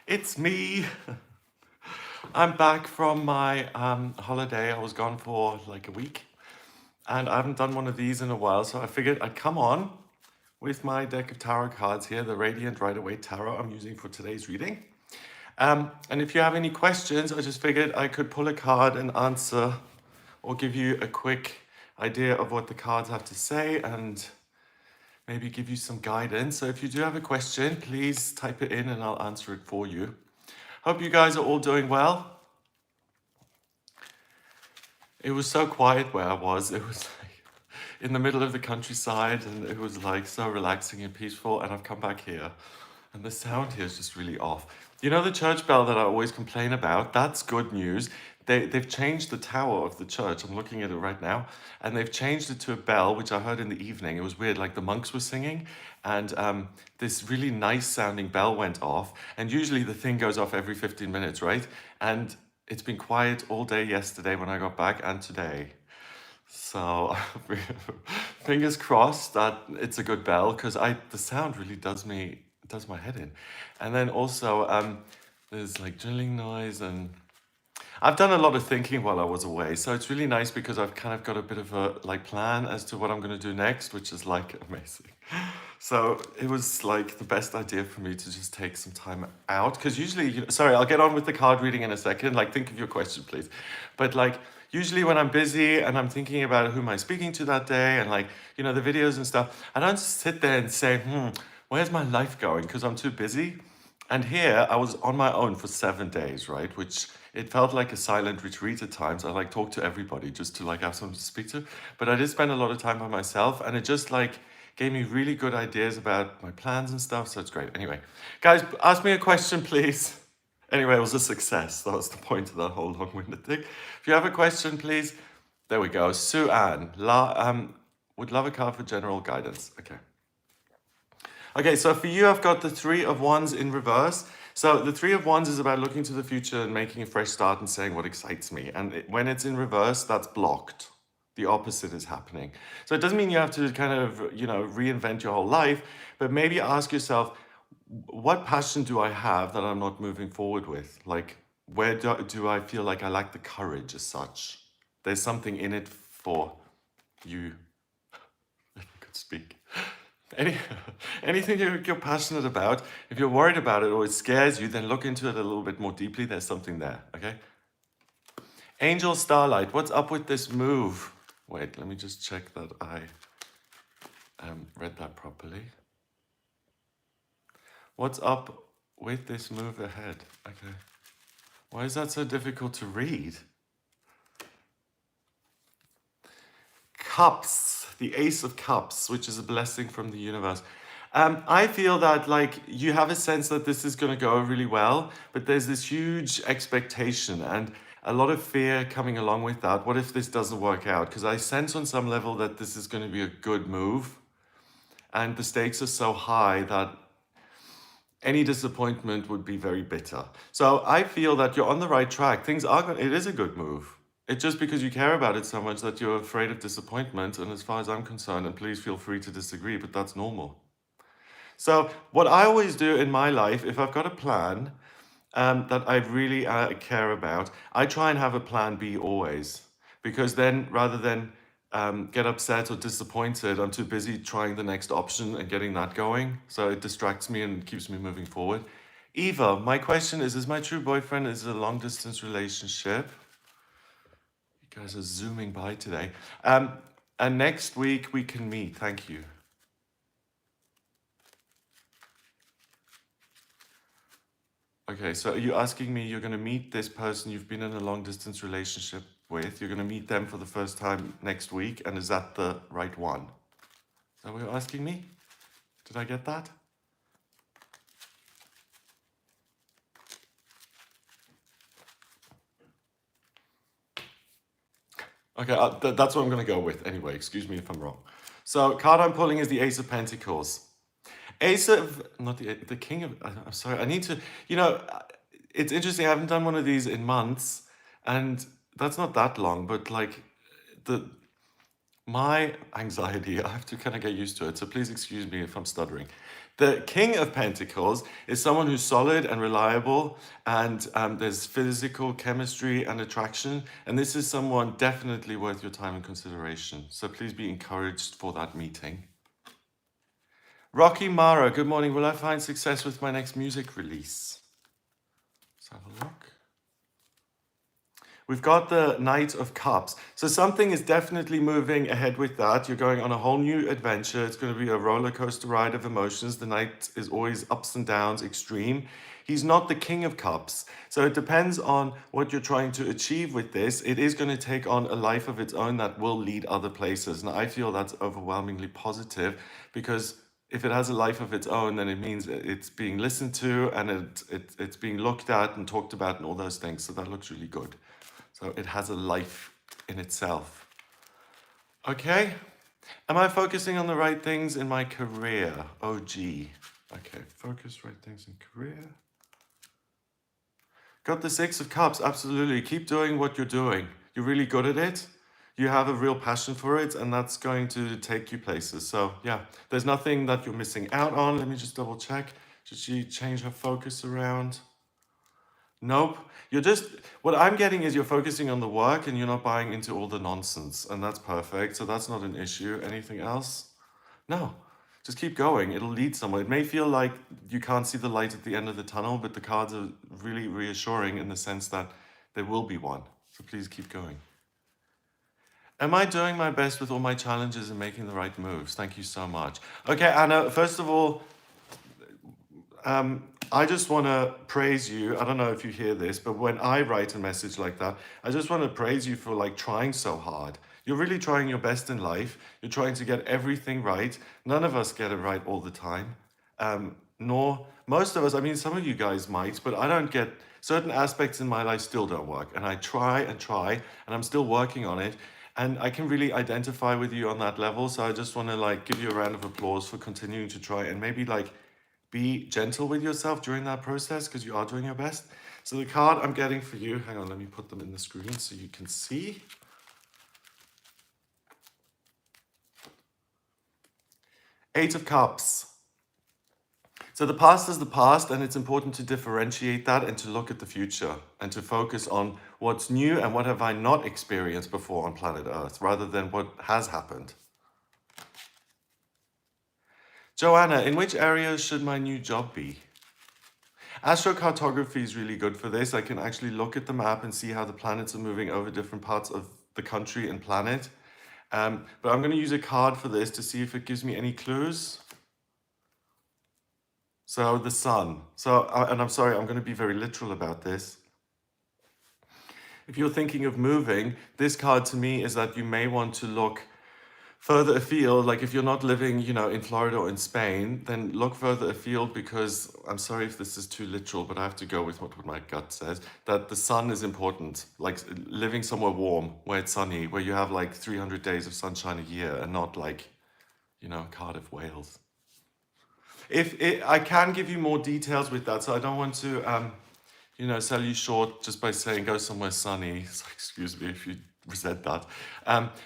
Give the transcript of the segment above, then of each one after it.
It's me. I'm back from my holiday. I was gone for like a week and I haven't done one of these in a while, so I figured I'd come on with my deck of tarot cards here, the Radiant Rider-Waite Tarot I'm using for today's reading. And if you have any questions, I just figured I could pull a card and answer or give you a quick idea of what the cards have to say and maybe give you some guidance. So if you do have a question, please type it in and I'll answer it for you. Hope you guys are all doing well. It was so quiet where I was. It was like in the middle of the countryside and it was like so relaxing and peaceful. And I've come back here and the sound here is just really off. You know the church bell that I always complain about? That's good news. They've changed the tower of the church. I'm looking at it right now. And they've changed it to a bell, which I heard in the evening. It was weird, like the monks were singing. And this really nice sounding bell went off. And usually the thing goes off every 15 minutes, right? And it's been quiet all day yesterday when I got back and today. So fingers crossed that it's a good bell because the sound really does my head in. And then also there's like drilling noise and I've done a lot of thinking while I was away. So it's really nice because I've kind of got a bit of a like plan as to what I'm going to do next, which is like amazing. So it was like the best idea for me to just take some time out because usually, sorry, I'll get on with the card reading in a second. Like think of your question, please. But like usually when I'm busy and I'm thinking about who am I speaking to that day and like, the videos and stuff, I don't sit there and say, where's my life going? Because I'm too busy. And here I was on my own for 7 days, right? Which it felt like a silent retreat at times. I like talk to everybody just to like have someone to speak to. But I did spend a lot of time by myself and it just like gave me really good ideas about my plans and stuff. So it's great. Anyway, guys, ask me a question, please. Anyway, it was a success. That was the point of that whole long-winded thing. If you have a question, please. There we go. Sue Ann would love a card for general guidance. Okay. Okay, so for you, I've got the Three of Wands in reverse. So the Three of Wands is about looking to the future and making a fresh start and saying what excites me. And when it's in reverse, that's blocked. The opposite is happening. So it doesn't mean you have to kind of, reinvent your whole life, but maybe ask yourself, what passion do I have that I'm not moving forward with? Like, where do I feel like I lack the courage as such? There's something in it for you. If I could speak. Anything you're passionate about, if you're worried about it or it scares you, then look into it a little bit more deeply. There's something there, okay? Angel Starlight, what's up with this move? Wait, let me just check that I read that properly. What's up with this move ahead? Okay. Why is that so difficult to read? Cups, the Ace of Cups, which is a blessing from the universe. I feel that like you have a sense that this is going to go really well, but there's this huge expectation and a lot of fear coming along with that. What if this doesn't work out? Because I sense on some level that this is going to be a good move and the stakes are so high that any disappointment would be very bitter. So I feel that you're on the right track. It is a good move. It's just because you care about it so much that you're afraid of disappointment. And as far as I'm concerned, and please feel free to disagree, but that's normal. So what I always do in my life, if I've got a plan that I really care about, I try and have a plan B always. Because then rather than get upset or disappointed, I'm too busy trying the next option and getting that going. So it distracts me and keeps me moving forward. Eva, my question is my true boyfriend is a long distance relationship? You guys are zooming by today. And next week we can meet. Thank you. Okay, so are you asking me you're going to meet this person you've been in a long distance relationship with? You're going to meet them for the first time next week, and is that the right one? Is that what you're asking me? Did I get that? Okay, that's what I'm going to go with anyway. Excuse me if I'm wrong. So, card I'm pulling is the Ace of Pentacles. Not the King of, I'm sorry, I need to, it's interesting. I haven't done one of these in months, and that's not that long, but like my anxiety, I have to kind of get used to it. So please excuse me if I'm stuttering. The King of Pentacles is someone who's solid and reliable, and there's physical chemistry and attraction. And this is someone definitely worth your time and consideration. So please be encouraged for that meeting. Rocky Mara, good morning. Will I find success with my next music release? Let's have a look. We've got the Knight of Cups. So something is definitely moving ahead with that. You're going on a whole new adventure. It's going to be a roller coaster ride of emotions. The Knight is always ups and downs, extreme. He's not the King of Cups. So it depends on what you're trying to achieve with this. It is going to take on a life of its own that will lead other places. And I feel that's overwhelmingly positive, because if it has a life of its own, then it means it's being listened to, and it's being looked at and talked about and all those things. So that looks really good. So it has a life in itself. Okay. Am I focusing on the right things in my career? Oh, gee. Okay, focus right things in career. Got the Six of Cups, absolutely. Keep doing what you're doing. You're really good at it. You have a real passion for it, and that's going to take you places. So yeah, there's nothing that you're missing out on. Let me just double check. Should she change her focus around? Nope. You're just, what I'm getting is you're focusing on the work and you're not buying into all the nonsense, and that's perfect. So that's not an issue. Anything else? No. Just keep going. It'll lead somewhere. It may feel like you can't see the light at the end of the tunnel, but the cards are really reassuring in the sense that there will be one. So please keep going. Am I doing my best with all my challenges and making the right moves? Thank you so much. Okay, Anna, first of all, I just want to praise you. I don't know if you hear this, but when I write a message like that, I just want to praise you for like trying so hard. You're really trying your best in life. You're trying to get everything right. None of us get it right all the time. Nor most of us, I mean, some of you guys might, but I don't get certain aspects in my life still don't work. And I try, and I'm still working on it. And I can really identify with you on that level. So I just want to like give you a round of applause for continuing to try, and maybe like be gentle with yourself during that process, because you are doing your best. So the card I'm getting for you, hang on, let me put them in the screen so you can see. Eight of Cups. So the past is the past, and it's important to differentiate that and to look at the future and to focus on what's new and what have I not experienced before on planet Earth, rather than what has happened. Joanna, in which areas should my new job be? Astrocartography is really good for this. I can actually look at the map and see how the planets are moving over different parts of the country and planet. But I'm going to use a card for this to see if it gives me any clues. So the sun. So, and I'm sorry, I'm going to be very literal about this. If you're thinking of moving, this card to me is that you may want to look further afield. Like if you're not living, in Florida or in Spain, then look further afield, because I'm sorry if this is too literal, but I have to go with what my gut says, that the sun is important. Like living somewhere warm, where it's sunny, where you have like 300 days of sunshine a year, and not like, Cardiff, Wales. I can give you more details with that, so I don't want to, sell you short just by saying go somewhere sunny. So excuse me if you said that.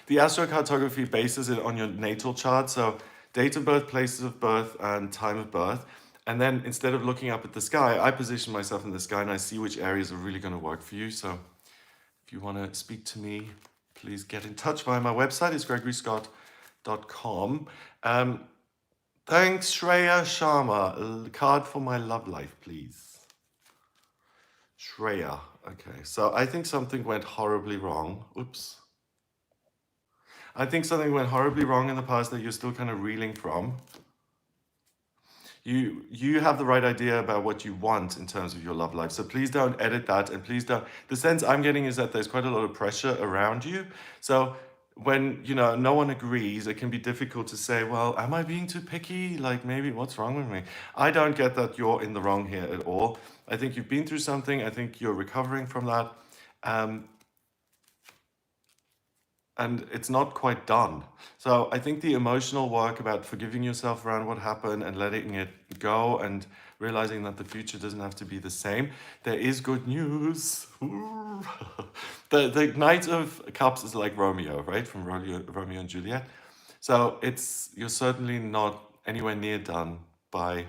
The astrocartography bases it on your natal chart, so date of birth, places of birth, and time of birth. And then instead of looking up at the sky, I position myself in the sky and I see which areas are really going to work for you. So if you want to speak to me, please get in touch via my website. It's gregoryscott.com. Thanks, Shreya Sharma. A card for my love life, please. Shreya. Okay, so I think something went horribly wrong. Oops. I think something went horribly wrong in the past that you're still kind of reeling from. You have the right idea about what you want in terms of your love life. So please don't edit that, and please don't. The sense I'm getting is that there's quite a lot of pressure around you. So when, no one agrees, it can be difficult to say, well, am I being too picky? Like maybe what's wrong with me? I don't get that you're in the wrong here at all. I think you've been through something. I think you're recovering from that. And it's not quite done. So I think the emotional work about forgiving yourself around what happened and letting it go and realizing that the future doesn't have to be the same. There is good news. The Knight of Cups is like Romeo, right? From Romeo and Juliet. So you're certainly not anywhere near done, by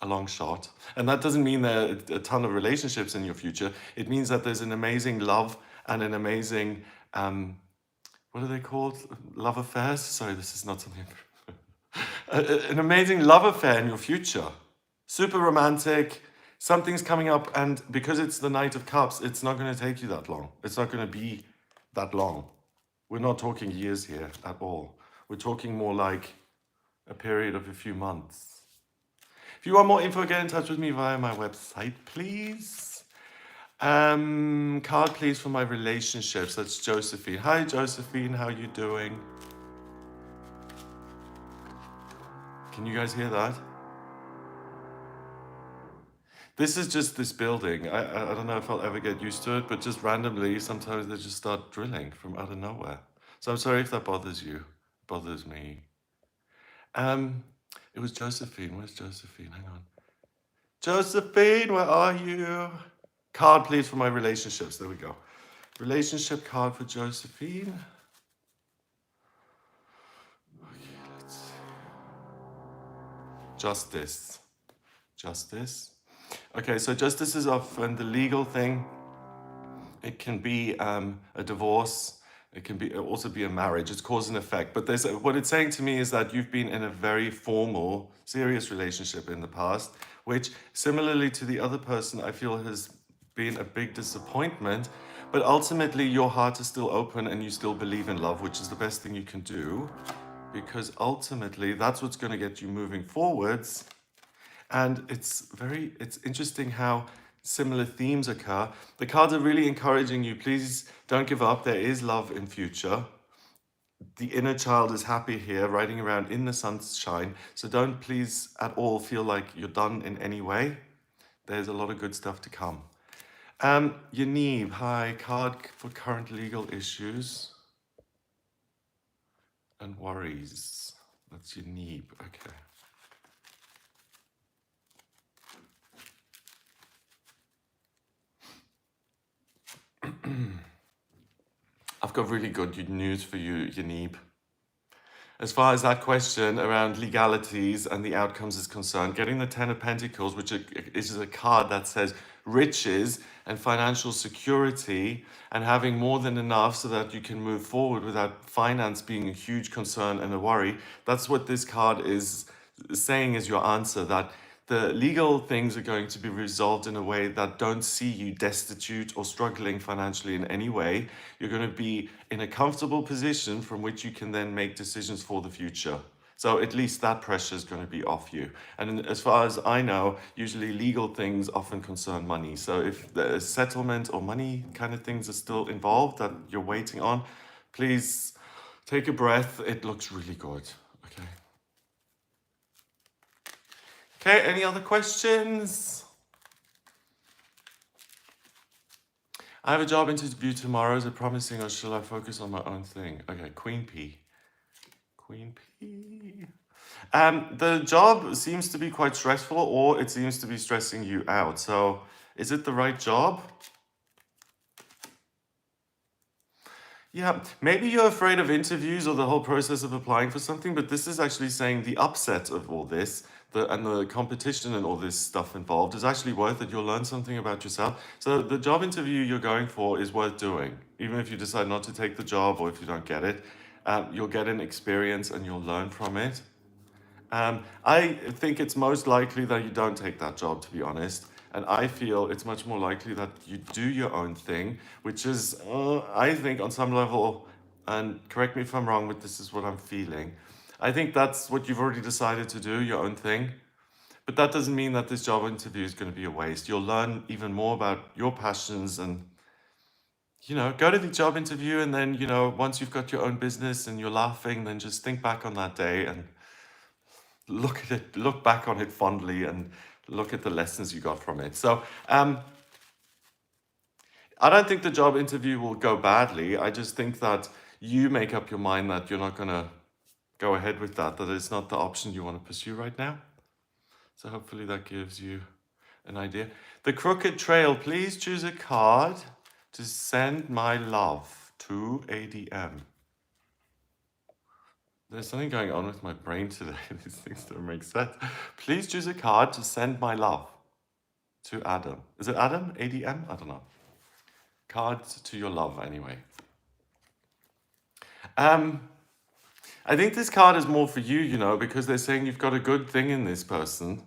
a long shot. And that doesn't mean there are a ton of relationships in your future. It means that there's an amazing love and an amazing, what are they called? Love affairs? Sorry, this is not something. An amazing love affair in your future. Super romantic. Something's coming up, and because it's the Knight of Cups, it's not going to take you that long. It's not going to be that long. We're not talking years here at all. We're talking more like a period of a few months. If you want more info, get in touch with me via my website, please. Card, please, for my relationships. That's Josephine. Hi, Josephine. How you doing? Can you guys hear that? This is just this building. I don't know if I'll ever get used to it, but just randomly, sometimes they just start drilling from out of nowhere. So I'm sorry if that bothers you. It bothers me. It was Josephine. Where's Josephine? Hang on. Josephine, where are you? Card, please, for my relationships. There we go. Relationship card for Josephine. Okay, let's see. Justice. Justice. Okay, so justice is often the legal thing. It can be a divorce. It can be also be a marriage. It's cause and effect. But what it's saying to me is that you've been in a very formal, serious relationship in the past, which similarly to the other person, I feel has been a big disappointment. But ultimately, your heart is still open and you still believe in love, which is the best thing you can do, because ultimately that's what's going to get you moving forwards. And it's interesting how similar themes occur. The cards are really encouraging you. Please don't give up. There is love in future. The inner child is happy here, riding around in the sunshine. So don't please at all feel like you're done in any way. There's a lot of good stuff to come. Yanib, hi. Card for current legal issues and worries. That's Yanib. Okay. I've got really good news for you, Yanib. As far as that question around legalities and the outcomes is concerned, getting the Ten of Pentacles, which is a card that says riches and financial security and having more than enough so that you can move forward without finance being a huge concern and a worry. That's what this card is saying is your answer, that the legal things are going to be resolved in a way that don't see you destitute or struggling financially in any way. You're going to be in a comfortable position from which you can then make decisions for the future. So at least that pressure is going to be off you. And as far as I know, usually legal things often concern money. So if the settlement or money kind of things are still involved that you're waiting on, please take a breath. It looks really good. Okay. Okay, any other questions? I have a job interview tomorrow. Is it promising or shall I focus on my own thing? Okay, Queen P. Queen P. The job seems to be quite stressful, or it seems to be stressing you out. So is it the right job? Yeah, maybe you're afraid of interviews or the whole process of applying for something, but this is actually saying the upset of all this, and the competition and all this stuff involved is actually worth it. You'll learn something about yourself. So the job interview you're going for is worth doing. Even if you decide not to take the job or if you don't get it, you'll get an experience and you'll learn from it. I think it's most likely that you don't take that job, to be honest. And I feel it's much more likely that you do your own thing, which is, I think, on some level, and correct me if I'm wrong, but this is what I'm feeling. I think that's what you've already decided to do, your own thing. But that doesn't mean that this job interview is going to be a waste. You'll learn even more about your passions and, go to the job interview. And then, once you've got your own business and you're laughing, then just think back on that day and look at it, look back on it fondly and look at the lessons you got from it. So I don't think the job interview will go badly. I just think that you make up your mind that you're not going to go ahead with that it's not the option you want to pursue right now. So hopefully that gives you an idea. The Crooked Trail, please choose a card to send my love to ADM. There's something going on with my brain today. These things don't make sense. Please choose a card to send my love to Adam. Is it Adam? ADM? I don't know. Cards to your love, anyway. I think this card is more for you, because they're saying you've got a good thing in this person.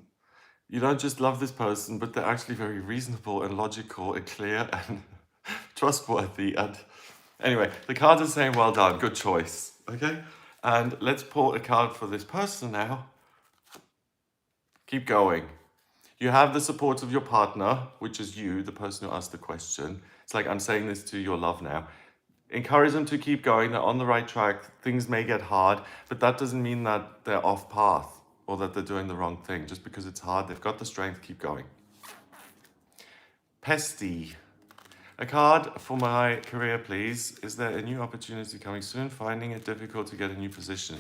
You don't just love this person, but they're actually very reasonable and logical and clear and trustworthy. And anyway, the cards are saying, well done, good choice. Okay? And let's pull a card for this person now. Keep going. You have the support of your partner, which is you, the person who asked the question. It's like I'm saying this to your love now. Encourage them to keep going. They're on the right track. Things may get hard, but that doesn't mean that they're off path or that they're doing the wrong thing. Just because it's hard, they've got the strength, keep going. Pesty. A card for my career, please. Is there a new opportunity coming soon? Finding it difficult to get a new position.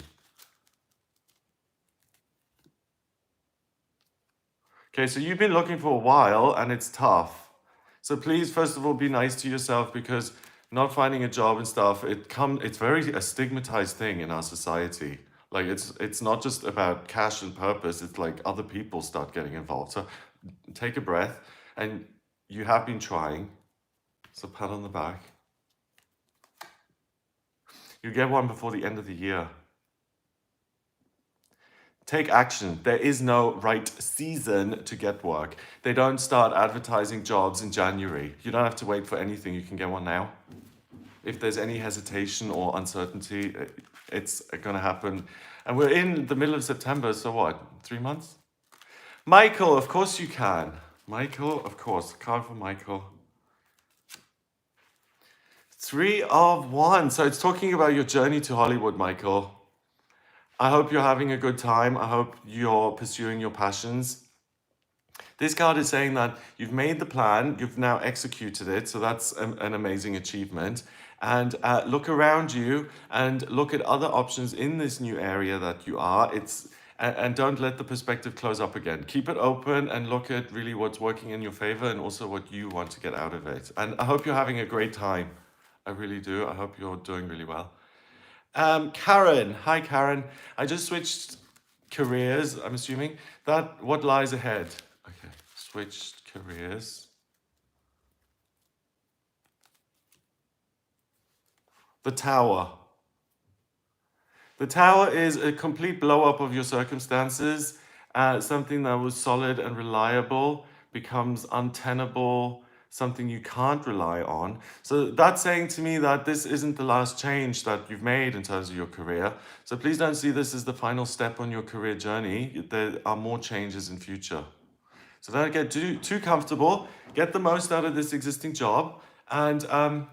Okay, so you've been looking for a while and it's tough. So please, first of all, be nice to yourself, because not finding a job and stuff, it's very a stigmatized thing in our society. Like it's not just about cash and purpose, it's like other people start getting involved. So take a breath, and you have been trying. So pat on the back. You get one before the end of the year. Take action. There is no right season to get work. They don't start advertising jobs in January. You don't have to wait for anything. You can get one now. If there's any hesitation or uncertainty, it's going to happen. And we're in the middle of September, so what? 3 months? Michael, of course you can. Michael, of course. Card for Michael. 3 of Wands. So it's talking about your journey to Hollywood, Michael. I hope you're having a good time. I hope you're pursuing your passions. This card is saying that you've made the plan, you've now executed it, so that's an amazing achievement. And look around you and look at other options in this new area that you are. And don't let the perspective close up again. Keep it open and look at really what's working in your favor and also what you want to get out of it. And I hope you're having a great time. I really do. I hope you're doing really well. Karen, hi Karen. I just switched careers, I'm assuming. What lies ahead? Okay, switched careers. The Tower. The Tower is a complete blow up of your circumstances. Something that was solid and reliable becomes untenable, something you can't rely on. So that's saying to me that this isn't the last change that you've made in terms of your career. So please don't see this as the final step on your career journey. There are more changes in future. So don't get too comfortable. Get the most out of this existing job, and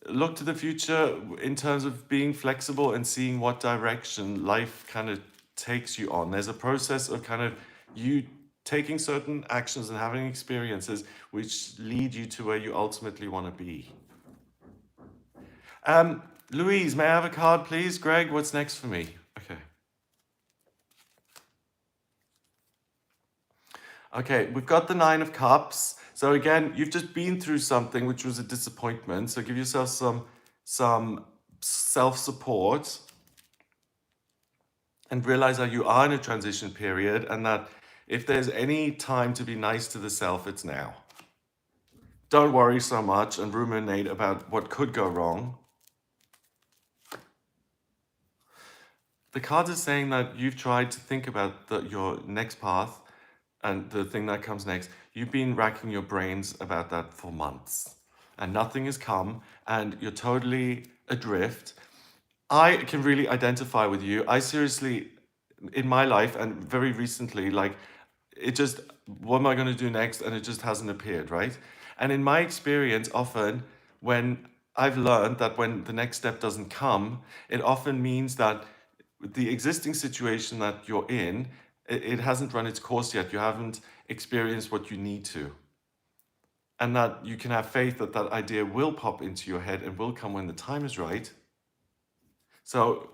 look to the future in terms of being flexible and seeing what direction life kind of takes you on. There's a process of kind of you taking certain actions and having experiences which lead you to where you ultimately want to be. Louise, may I have a card, please? Greg, what's next for me? Okay. Okay, we've got the 9 of Cups. So again, you've just been through something which was a disappointment. So give yourself some self-support and realize that you are in a transition period, and that if there's any time to be nice to the self, it's now. Don't worry so much and ruminate about what could go wrong. The cards are saying that you've tried to think about your next path and the thing that comes next. You've been racking your brains about that for months, and nothing has come, and you're totally adrift. I can really identify with you. I seriously, in my life and very recently, like, it just, what am I going to do next? And it just hasn't appeared, right? And in my experience, often when I've learned that when the next step doesn't come, it often means that the existing situation that you're in, it hasn't run its course yet. You haven't experienced what you need to. And that you can have faith that that idea will pop into your head and will come when the time is right. So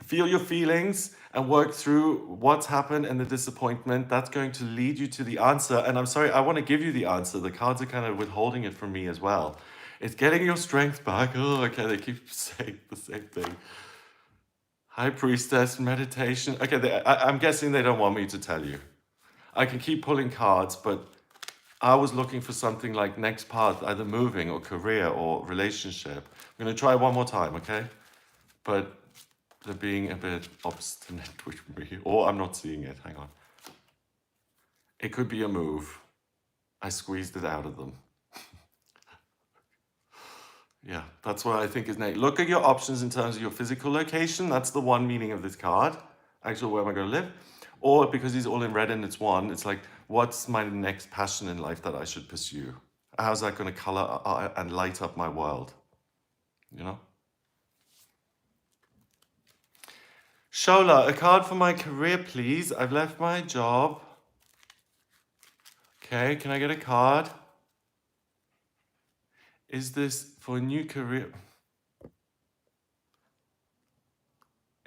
feel your feelings and work through what's happened and the disappointment. That's going to lead you to the answer. And I'm sorry, I want to give you the answer. The cards are kind of withholding it from me as well. It's getting your strength back. Oh, okay, they keep saying the same thing. High Priestess, meditation. Okay, I'm guessing they don't want me to tell you. I can keep pulling cards, but I was looking for something like next path, either moving or career or relationship. I'm going to try one more time, okay? But they're being a bit obstinate with me, or I'm not seeing it. Hang on. It could be a move. I squeezed it out of them. Yeah, that's what I think is next. Look at your options in terms of your physical location. That's the one meaning of this card. Actually, where am I going to live? Or because he's all in red and it's one, it's like, what's my next passion in life that I should pursue? How's that going to color and light up my world? You know? Shola, a card for my career, please. I've left my job. Okay, can I get a card? Is this for a new career?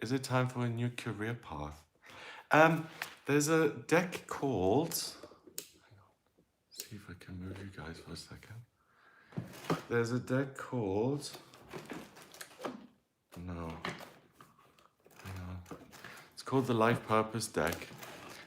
Is it time for a new career path? There's a deck called... Hang on. See if I can move you guys for a second. There's a deck called... No. Hang on. It's called the Life Purpose deck.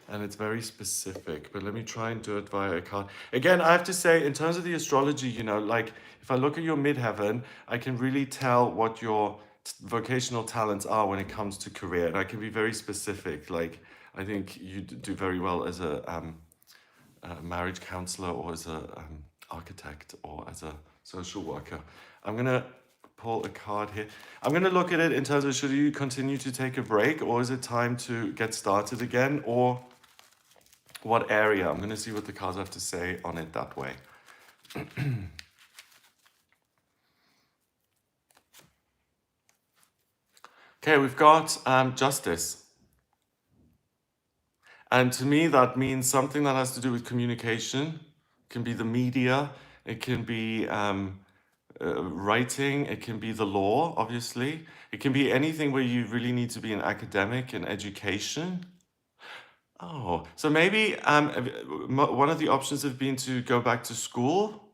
And it's very specific, but let me try and do it via a card. Again, I have to say, in terms of the astrology, you know, like if I look at your midheaven, I can really tell what your vocational talents are when it comes to career. And I can be very specific. Like, I think you do very well as a marriage counselor or as a architect or as a social worker. I'm going to pull a card here. I'm going to look at it in terms of, should you continue to take a break, or is it time to get started again, or what area? I'm going to see what the cards have to say on it that way. Okay, we've got justice. And to me, that means something that has to do with communication. It can be the media. It can be writing. It can be the law, obviously. It can be anything where you really need to be an academic and education. Oh, so maybe one of the options have been to go back to school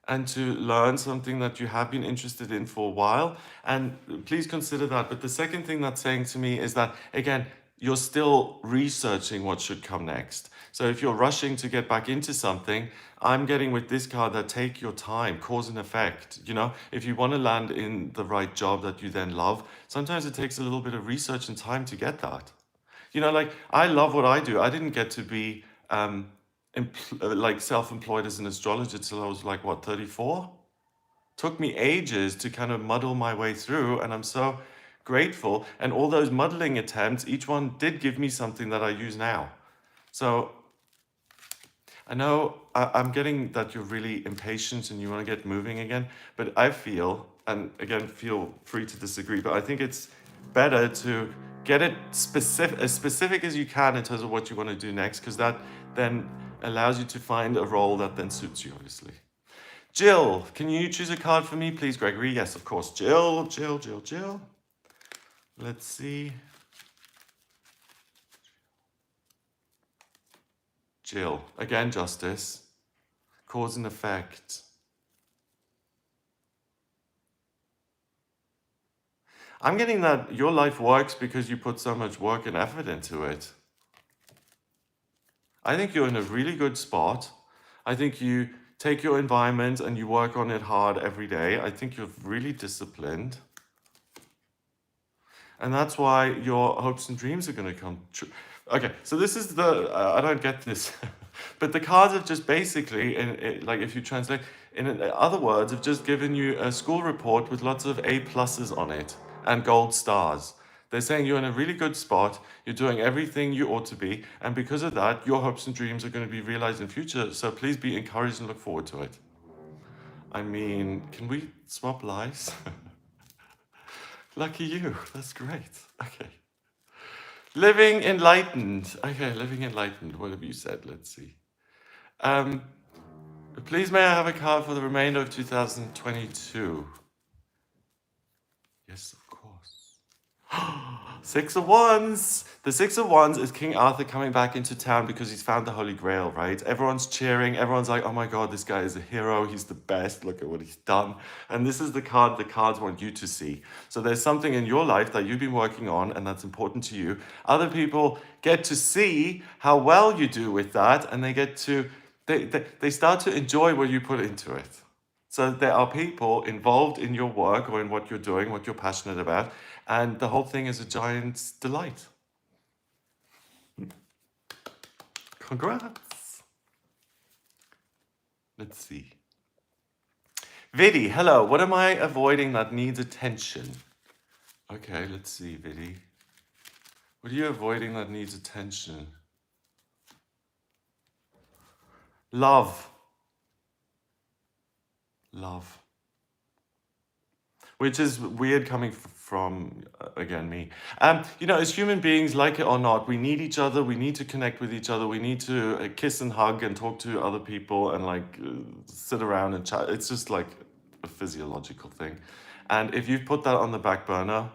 and to learn something that you have been interested in for a while. And please consider that. But the second thing that's saying to me is that, again, you're still researching what should come next. So if you're rushing to get back into something, I'm getting with this card that take your time, cause and effect. You know, if you want to land in the right job that you then love, sometimes it takes a little bit of research and time to get that. You know, like I love what I do. I didn't get to be like self-employed as an astrologer till I was like, what, 34? Took me ages to kind of muddle my way through, and I'm so grateful. And all those muddling attempts, each one did give me something that I use now. So I know I'm getting that you're really impatient and you want to get moving again, but I feel, and again, feel free to disagree, but I think it's better to get it as specific as you can in terms of what you want to do next, because that then allows you to find a role that then suits you, obviously. Jill, can you choose a card for me, please, Gregory? Yes, of course. Jill. Let's see. Jill, again, justice, cause and effect. I'm getting that your life works because you put so much work and effort into it. I think you're in a really good spot. I think you take your environment and you work on it hard every day. I think you're really disciplined. And that's why your hopes and dreams are going to come true. Okay, so this is the, I don't get this, but the cards have just basically, like if you translate, in other words, have just given you a school report with lots of A pluses on it and gold stars. They're saying you're in a really good spot, you're doing everything you ought to be, and because of that, your hopes and dreams are going to be realized in future, so please be encouraged and look forward to it. I mean, can we swap lives? Lucky you, that's great. Okay. Living enlightened. Okay, living enlightened. What have you said? Let's see. Please may I have a card for the remainder of 2022? Yes, of course. Six of Wands. The Six of Wands is King Arthur coming back into town because he's found the Holy Grail, right? Everyone's cheering. Everyone's like, oh my God, this guy is a hero. He's the best. Look at what he's done. And this is the card the cards want you to see. So there's something in your life that you've been working on and that's important to you. Other people get to see how well you do with that and they get to, they start to enjoy what you put into it. So there are people involved in your work or in what you're doing, what you're passionate about, and the whole thing is a giant delight. Congrats. Let's see. Vidi, hello. What am I avoiding that needs attention? Okay, let's see, Vidi. What are you avoiding that needs attention? Love. Love. Which is weird coming from, again, me. As human beings, like it or not, we need each other. We need to connect with each other. We need to kiss and hug and talk to other people and sit around and chat. It's just like a physiological thing. And if you've put that on the back burner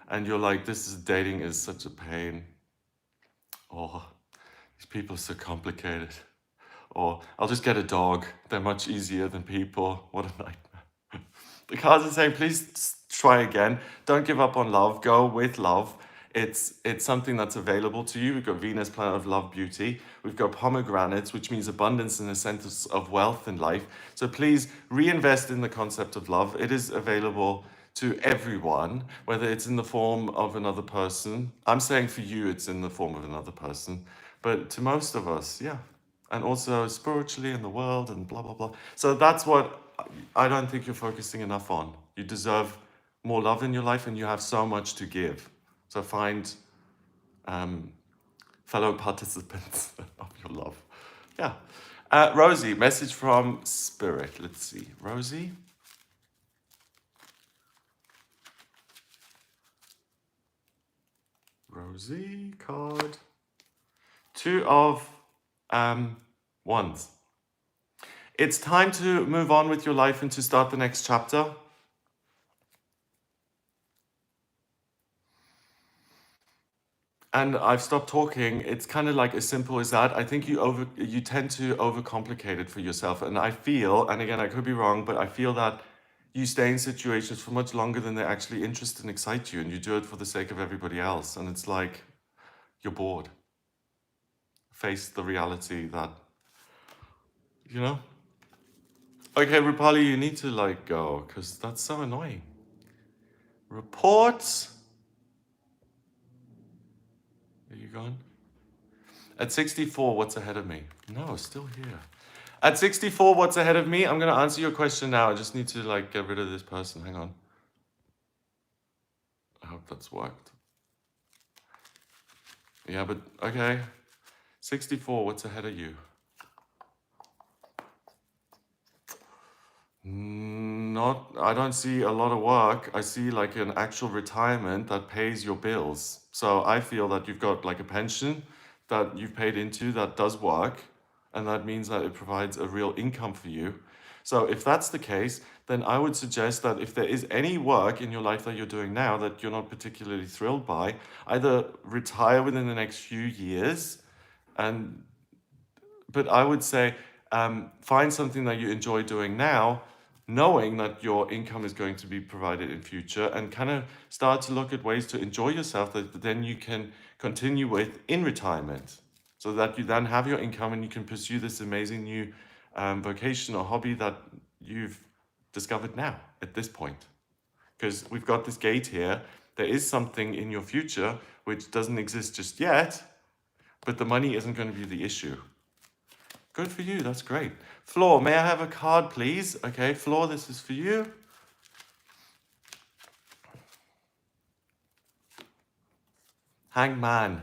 and you're like, dating is such a pain. Or these people are so complicated. Or I'll just get a dog. They're much easier than people. What a nightmare. The cards are saying, please try again. Don't give up on love. Go with love. It's something that's available to you. We've got Venus, planet of love, beauty. We've got pomegranates, which means abundance and a sense of wealth in life. So please reinvest in the concept of love. It is available to everyone, whether it's in the form of another person. I'm saying for you, it's in the form of another person. But to most of us, yeah. And also spiritually in the world and blah, blah, blah. So that's what I don't think you're focusing enough on. You deserve more love in your life and you have so much to give. So find fellow participants of your love. Yeah. Rosie, message from Spirit. Let's see. Rosie? Rosie card. Two of Wands. It's time to move on with your life and to start the next chapter. And I've stopped talking. It's kind of like as simple as that. I think you tend to overcomplicate it for yourself. And I feel, and again, I could be wrong, but I feel that you stay in situations for much longer than they actually interest and excite you. And you do it for the sake of everybody else. And it's like, you're bored. Face the reality that, Okay, Rupali, you need to go, because that's so annoying. Reports. Are you gone? At 64, what's ahead of me? No, still here. At 64, what's ahead of me? I'm going to answer your question now. I just need to get rid of this person. Hang on. I hope that's worked. Yeah, but okay. 64, what's ahead of you? I don't see a lot of work. I see an actual retirement that pays your bills. So I feel that you've got a pension that you've paid into that does work. And that means that it provides a real income for you. So if that's the case, then I would suggest that if there is any work in your life that you're doing now that you're not particularly thrilled by, either retire within the next few years, but I would say find something that you enjoy doing now, knowing that your income is going to be provided in future, and kind of start to look at ways to enjoy yourself that then you can continue with in retirement, so that you then have your income and you can pursue this amazing new vocation or hobby that you've discovered now at this point. Because we've got this gate here. There is something in your future which doesn't exist just yet, but the money isn't going to be the issue. Good for you, that's great. Floor, may I have a card, please? Okay, Floor, this is for you. Hangman.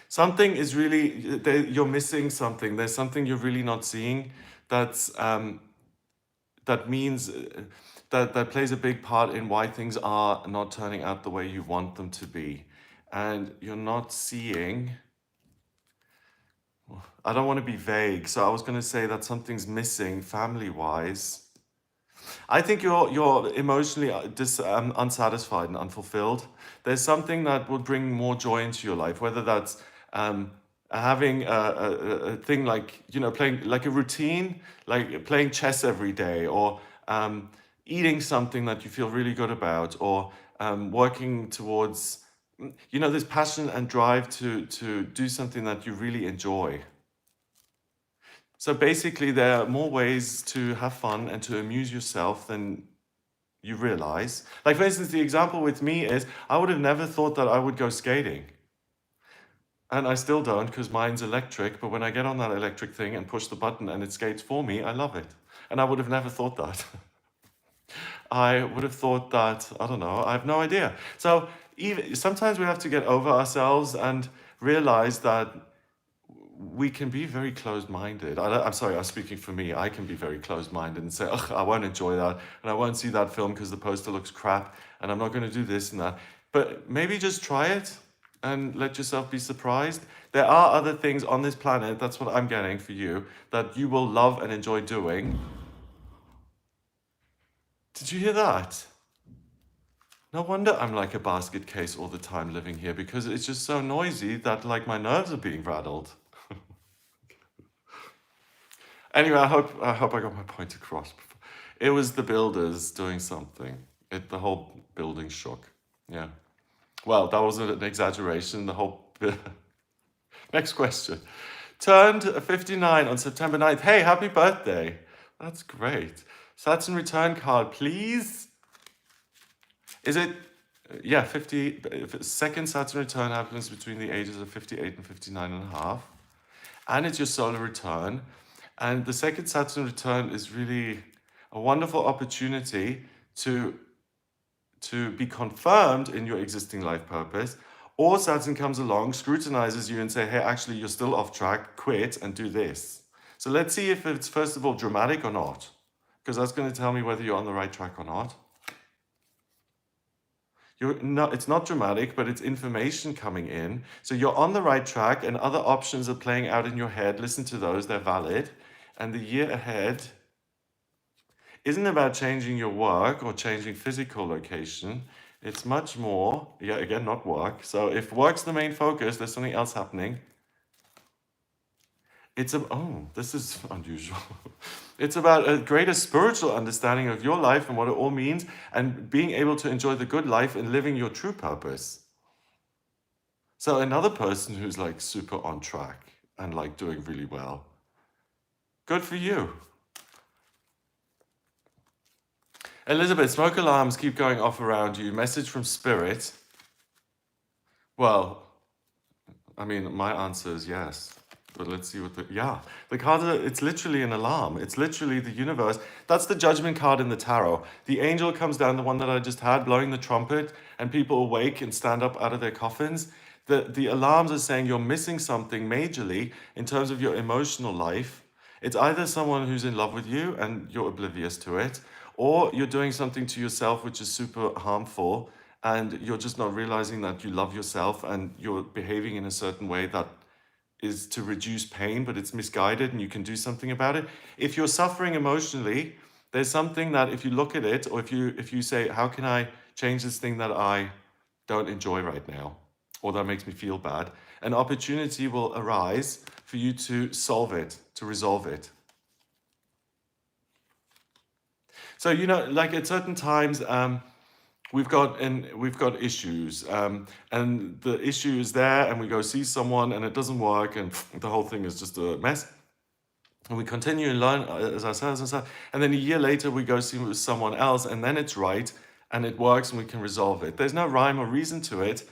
Something is really, you're missing something. There's something you're really not seeing that means that plays a big part in why things are not turning out the way you want them to be. And you're not seeing, I don't want to be vague, so I was going to say that something's missing family-wise. I think you're emotionally unsatisfied and unfulfilled. There's something that will bring more joy into your life, whether that's having a thing like, you know, playing like a routine, like playing chess every day, or eating something that you feel really good about, or working towards, you know, this passion and drive to do something that you really enjoy. So basically, there are more ways to have fun and to amuse yourself than you realize. Like, for instance, the example with me is I would have never thought that I would go skating. And I still don't because mine's electric. But when I get on that electric thing and push the button and it skates for me, I love it. And I would have never thought that. I would have thought that, I don't know, I have no idea. So even sometimes we have to get over ourselves and realize that we can be very closed-minded. I'm sorry, I'm speaking for me. I can be very closed-minded and say, ugh, I won't enjoy that, and I won't see that film because the poster looks crap, and I'm not going to do this and that. But maybe just try it and let yourself be surprised. There are other things on this planet, that's what I'm getting for you, that you will love and enjoy doing. Did you hear that? No wonder I'm like a basket case all the time living here, because it's just so noisy that like my nerves are being rattled. Anyway, I hope I got my point across. It was the builders doing something. The whole building shook. Yeah. Well, that wasn't an exaggeration. The whole. Next question. Turned 59 on September 9th. Hey, happy birthday. That's great. Saturn return card, please. Is it? Yeah, 50. Second Saturn return happens between the ages of 58 and 59 and a half. And it's your solar return. And the second Saturn return is really a wonderful opportunity to be confirmed in your existing life purpose. Or Saturn comes along, scrutinizes you and say, hey, actually, you're still off track, quit and do this. So let's see if it's, first of all, dramatic or not, because that's going to tell me whether you're on the right track or not. It's not dramatic, but it's information coming in. So you're on the right track and other options are playing out in your head. Listen to those, they're valid. And the year ahead isn't about changing your work or changing physical location. It's much more, yeah, again, not work. So if work's the main focus, there's something else happening. Oh, this is unusual. It's about a greater spiritual understanding of your life and what it all means, and being able to enjoy the good life and living your true purpose. So another person who's like super on track and like doing really well. Good for you. Elizabeth, smoke alarms keep going off around you. Message from spirit. Well, I mean, my answer is yes. But let's see what the card, it's literally an alarm. It's literally the universe. That's the judgment card in the tarot. The angel comes down, the one that I just had, blowing the trumpet, and people awake and stand up out of their coffins. The alarms are saying you're missing something majorly in terms of your emotional life. It's either someone who's in love with you and you're oblivious to it, or you're doing something to yourself which is super harmful, and you're just not realizing that you love yourself and you're behaving in a certain way that is to reduce pain, but it's misguided and you can do something about it. If you're suffering emotionally, there's something that if you look at it, or if you say, how can I change this thing that I don't enjoy right now, or that makes me feel bad, an opportunity will arise for you to solve it, to resolve it. So, you know, like at certain times, we've got issues, and the issue is there, and we go see someone, and it doesn't work, and the whole thing is just a mess. And we continue and learn as ourselves, and then a year later we go see with someone else, and then it's right, and it works, and we can resolve it. There's no rhyme or reason to it.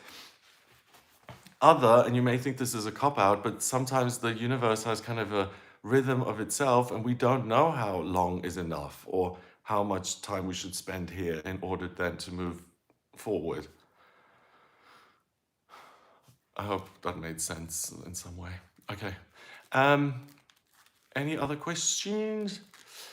And you may think this is a cop-out, but sometimes the universe has kind of a rhythm of itself, and we don't know how long is enough, or how much time we should spend here in order then to move forward. I hope that made sense in some way. Okay. Any other questions?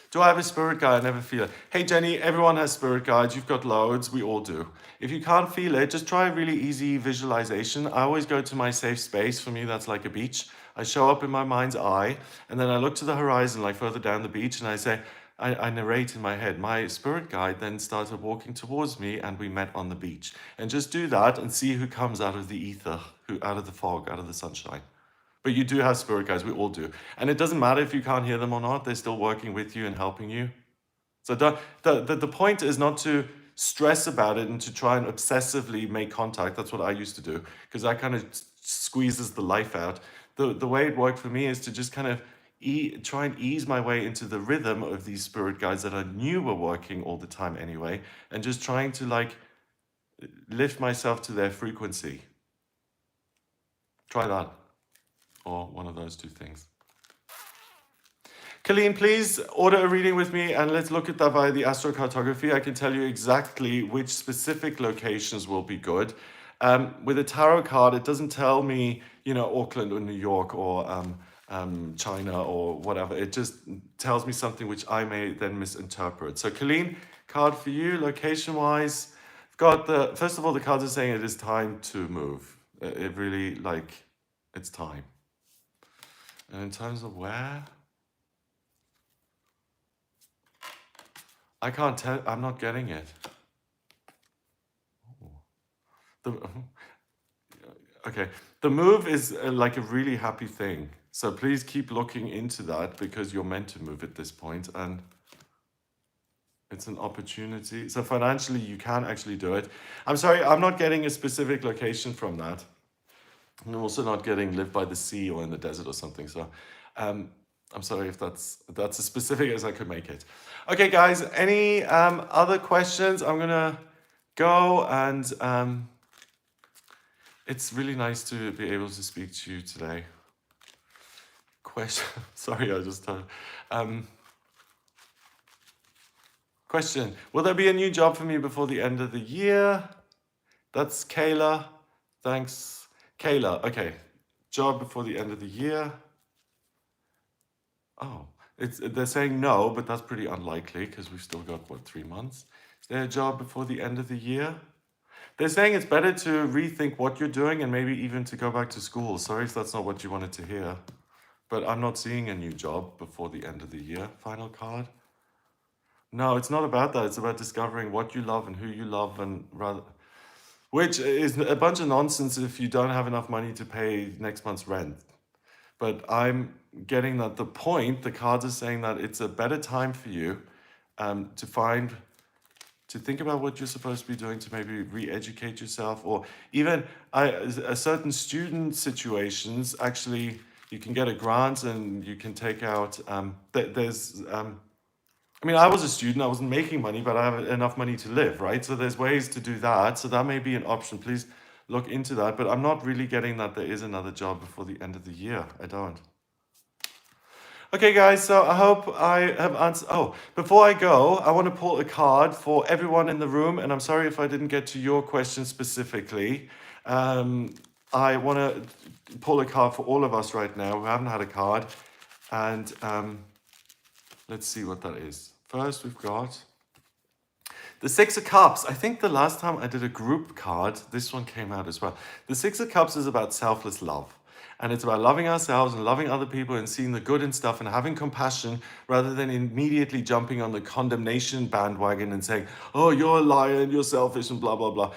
Do I have a spirit guide? I never feel it. Hey, Jenny, everyone has spirit guides. You've got loads. We all do. If you can't feel it, just try a really easy visualization. I always go to my safe space. For me, that's like a beach. I show up in my mind's eye, and then I look to the horizon, like further down the beach, and I say, I narrate in my head. My spirit guide then started walking towards me, and we met on the beach. And just do that and see who comes out of the ether, who out of the fog, out of the sunshine. But you do have spirit guides, we all do. And it doesn't matter if you can't hear them or not, they're still working with you and helping you. So the point is not to stress about it and to try and obsessively make contact. That's what I used to do, because that kind of squeezes the life out. The way it worked for me is to just kind of try and ease my way into the rhythm of these spirit guides that I knew were working all the time anyway, and just trying to like lift myself to their frequency. Try that, or one of those two things. Colleen, please order a reading with me and let's look at that via the astrocartography. I can tell you exactly which specific locations will be good. With a tarot card, it doesn't tell me, you know, Auckland or New York or China or whatever. It just tells me something which I may then misinterpret. So Colleen, card for you, location-wise. First of all, the cards are saying it is time to move. It really, like, it's time. And in terms of where? I can't tell, I'm not getting it. Okay, the move is like a really happy thing. So please keep looking into that because you're meant to move at this point and it's an opportunity. So financially, you can actually do it. I'm sorry, I'm not getting a specific location from that. I'm also not getting live by the sea or in the desert or something. So I'm sorry if that's as specific as I could make it. Okay, guys, any other questions? I'm gonna go and it's really nice to be able to speak to you today. Sorry, I just question. Will there be a new job for me before the end of the year? That's Kayla. Thanks. Kayla, okay. Job before the end of the year. Oh, they're saying no, but that's pretty unlikely because we've still got, what, 3 months? Is there a job before the end of the year? They're saying it's better to rethink what you're doing and maybe even to go back to school. Sorry if that's not what you wanted to hear. But I'm not seeing a new job before the end of the year. Final card. No, it's not about that. It's about discovering what you love and who you love, and which is a bunch of nonsense if you don't have enough money to pay next month's rent. But I'm getting that the cards are saying that it's a better time for you to think about what you're supposed to be doing to maybe re-educate yourself, or even a certain student situations, actually, you can get a grant and you can take out, I mean, I was a student, I wasn't making money, but I have enough money to live, right? So there's ways to do that. So that may be an option. Please look into that. But I'm not really getting that there is another job before the end of the year. I don't. Okay, guys, so I hope I have answered. Oh, before I go, I want to pull a card for everyone in the room. And I'm sorry if I didn't get to your question specifically. I want to pull a card for all of us right now who haven't had a card. And let's see what that is. First, we've got the Six of Cups. I think the last time I did a group card, this one came out as well. The Six of Cups is about selfless love. And it's about loving ourselves and loving other people and seeing the good in stuff and having compassion rather than immediately jumping on the condemnation bandwagon and saying, oh, you're a liar and you're selfish and blah, blah, blah.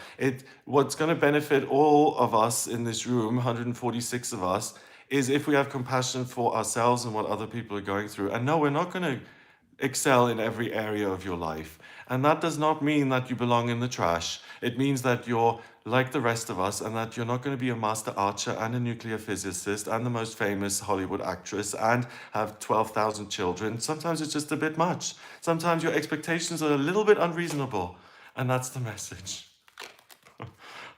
What's going to benefit all of us in this room, 146 of us, is if we have compassion for ourselves and what other people are going through. And no, we're not going to excel in every area of your life. And that does not mean that you belong in the trash. It means that you're like the rest of us and that you're not going to be a master archer and a nuclear physicist and the most famous Hollywood actress and have 12,000 children. Sometimes it's just a bit much. Sometimes your expectations are a little bit unreasonable. And that's the message.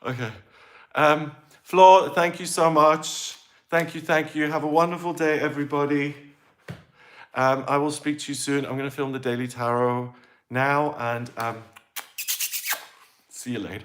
Okay. Flor, thank you so much. Thank you. Have a wonderful day, everybody. I will speak to you soon. I'm going to film the Daily Tarot now and see you later.